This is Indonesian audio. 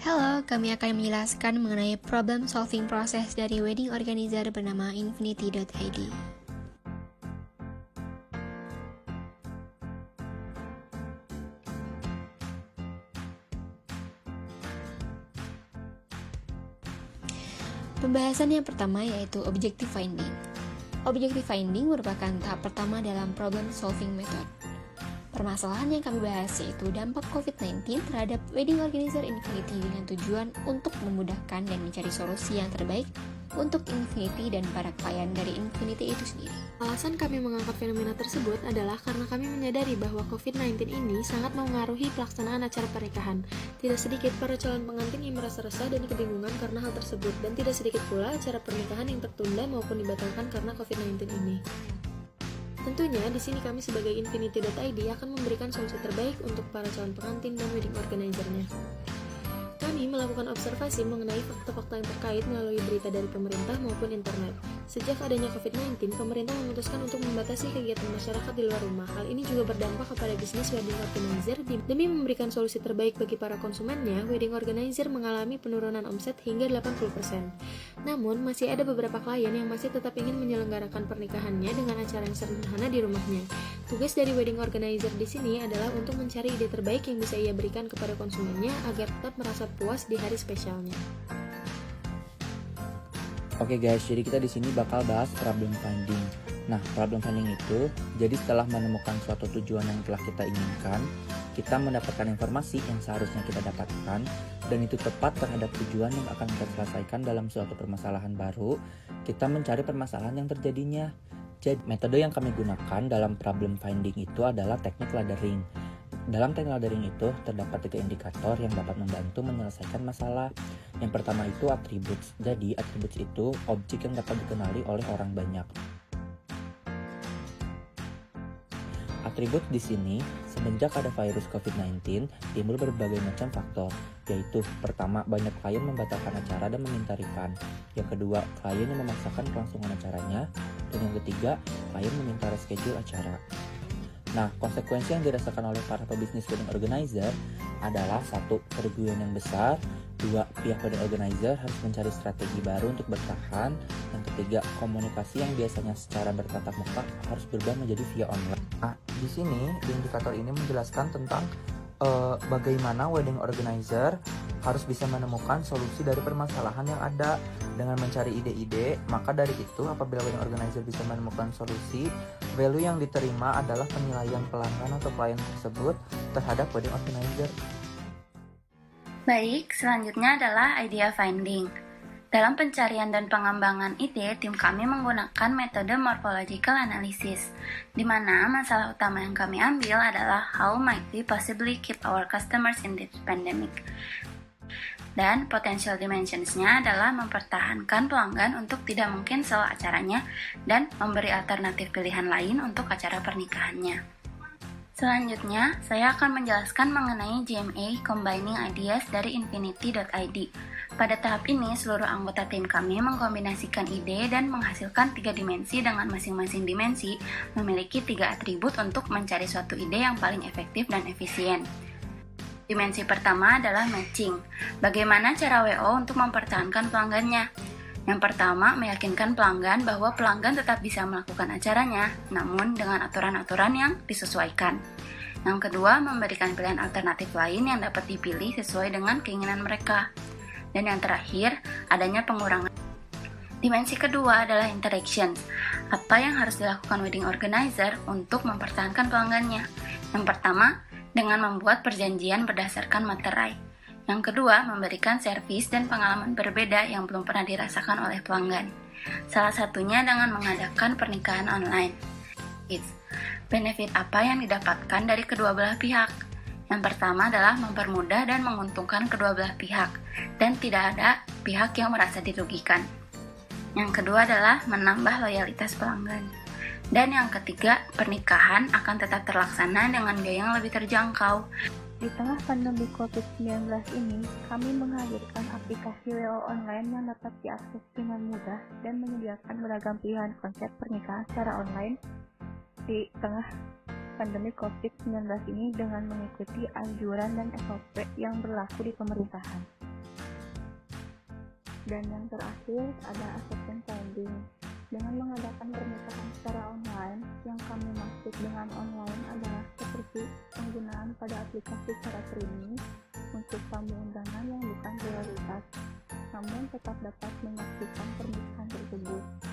Halo, kami akan menjelaskan mengenai problem solving proses dari wedding organizer bernama Infinity.id. Pembahasan yang pertama yaitu objective finding. Objective finding merupakan tahap pertama dalam problem solving method. Permasalahan yang kami bahas yaitu dampak COVID-19 terhadap wedding organizer Infinity dengan tujuan untuk memudahkan dan mencari solusi yang terbaik untuk Infinity dan para klien dari Infinity itu sendiri. Alasan kami mengangkat fenomena tersebut adalah karena kami menyadari bahwa COVID-19 ini sangat mengaruhi pelaksanaan acara pernikahan. Tidak sedikit para calon pengantin yang merasa resah dan kebingungan karena hal tersebut, dan tidak sedikit pula acara pernikahan yang tertunda maupun dibatalkan karena COVID-19 ini. Tentunya, di sini kami sebagai Infinity.id akan memberikan solusi terbaik untuk para calon pengantin dan wedding organizer-nya. Kami melakukan observasi mengenai fakta-fakta yang terkait melalui berita dari pemerintah maupun internet. Sejak adanya COVID-19, pemerintah memutuskan untuk membatasi kegiatan masyarakat di luar rumah. Hal ini juga berdampak kepada bisnis wedding organizer. Demi memberikan solusi terbaik bagi para konsumennya, wedding organizer mengalami penurunan omset hingga 80%. Namun, masih ada beberapa klien yang masih tetap ingin menyelenggarakan pernikahannya dengan acara yang sederhana di rumahnya. Tugas dari wedding organizer di sini adalah untuk mencari ide terbaik yang bisa ia berikan kepada konsumennya agar tetap merasa puas di hari spesialnya. Oke guys, jadi kita di sini bakal bahas problem finding. Nah, problem finding itu jadi setelah menemukan suatu tujuan yang telah kita inginkan, kita mendapatkan informasi yang seharusnya kita dapatkan dan itu tepat terhadap tujuan yang akan kita selesaikan dalam suatu permasalahan baru. Kita mencari permasalahan yang terjadinya. Jadi, metode yang kami gunakan dalam problem finding itu adalah teknik laddering. Dalam teknik laddering itu terdapat 3 indikator yang dapat membantu menyelesaikan masalah. Yang pertama itu attributes. Jadi attributes itu objek yang dapat dikenali oleh orang banyak. Atribut di sini semenjak ada virus COVID-19 timbul berbagai macam faktor, yaitu pertama banyak klien membatalkan acara dan meminta refund. Yang kedua, klien yang memaksakan kelangsungan acaranya, dan yang ketiga, klien meminta reschedule acara. Nah, konsekuensi yang dirasakan oleh para pebisnis wedding organizer adalah 1. Kerugian yang besar, 2. Pihak wedding organizer harus mencari strategi baru untuk bertahan, dan ketiga, komunikasi yang biasanya secara bertatap muka harus berubah menjadi via online. Nah, di sini di indikator ini menjelaskan tentang bagaimana wedding organizer harus bisa menemukan solusi dari permasalahan yang ada dengan mencari ide-ide. Maka dari itu, apabila wedding organizer bisa menemukan solusi, value yang diterima adalah penilaian pelanggan atau klien tersebut terhadap wedding organizer. Baik, selanjutnya adalah idea finding. Dalam pencarian dan pengembangan ide, tim kami menggunakan metode morphological analysis, di mana masalah utama yang kami ambil adalah how might we possibly keep our customers in this pandemic. Dan potential dimensions-nya adalah mempertahankan pelanggan untuk tidak mungkin sel acaranya dan memberi alternatif pilihan lain untuk acara pernikahannya. Selanjutnya, saya akan menjelaskan mengenai GMA Combining Ideas dari Infinity.id. Pada tahap ini, seluruh anggota tim kami mengkombinasikan ide dan menghasilkan 3 dimensi dengan masing-masing dimensi memiliki 3 atribut untuk mencari suatu ide yang paling efektif dan efisien. Dimensi pertama adalah matching. Bagaimana cara WO untuk mempertahankan pelanggannya? Yang pertama, meyakinkan pelanggan bahwa pelanggan tetap bisa melakukan acaranya, namun dengan aturan-aturan yang disesuaikan. Yang kedua, memberikan pilihan alternatif lain yang dapat dipilih sesuai dengan keinginan mereka. Dan yang terakhir, adanya pengurangan. Dimensi kedua adalah interaction. Apa yang harus dilakukan wedding organizer untuk mempertahankan pelanggannya? Yang pertama, dengan membuat perjanjian berdasarkan materai. Yang kedua, memberikan servis dan pengalaman berbeda yang belum pernah dirasakan oleh pelanggan. Salah satunya dengan mengadakan pernikahan online. Benefit apa yang didapatkan dari kedua belah pihak? Yang pertama adalah mempermudah dan menguntungkan kedua belah pihak, dan tidak ada pihak yang merasa dirugikan. Yang kedua adalah menambah loyalitas pelanggan. Dan yang ketiga, pernikahan akan tetap terlaksana dengan biaya yang lebih terjangkau. Di tengah pandemi COVID-19 ini, kami menghadirkan aplikasi WO online yang dapat diakses dengan mudah dan menyediakan beragam pilihan konsep pernikahan secara online di tengah pandemi COVID-19 ini dengan mengikuti anjuran dan SOP yang berlaku di pemerintahan. Dan yang terakhir ada acceptance finding. Dengan mengadakan pernikahan secara online, yang kami maksud dengan online adalah seperti penggunaan pada aplikasi secara streaming untuk tamu undangan yang bukan prioritas, namun tetap dapat menyaksikan pernikahan tersebut.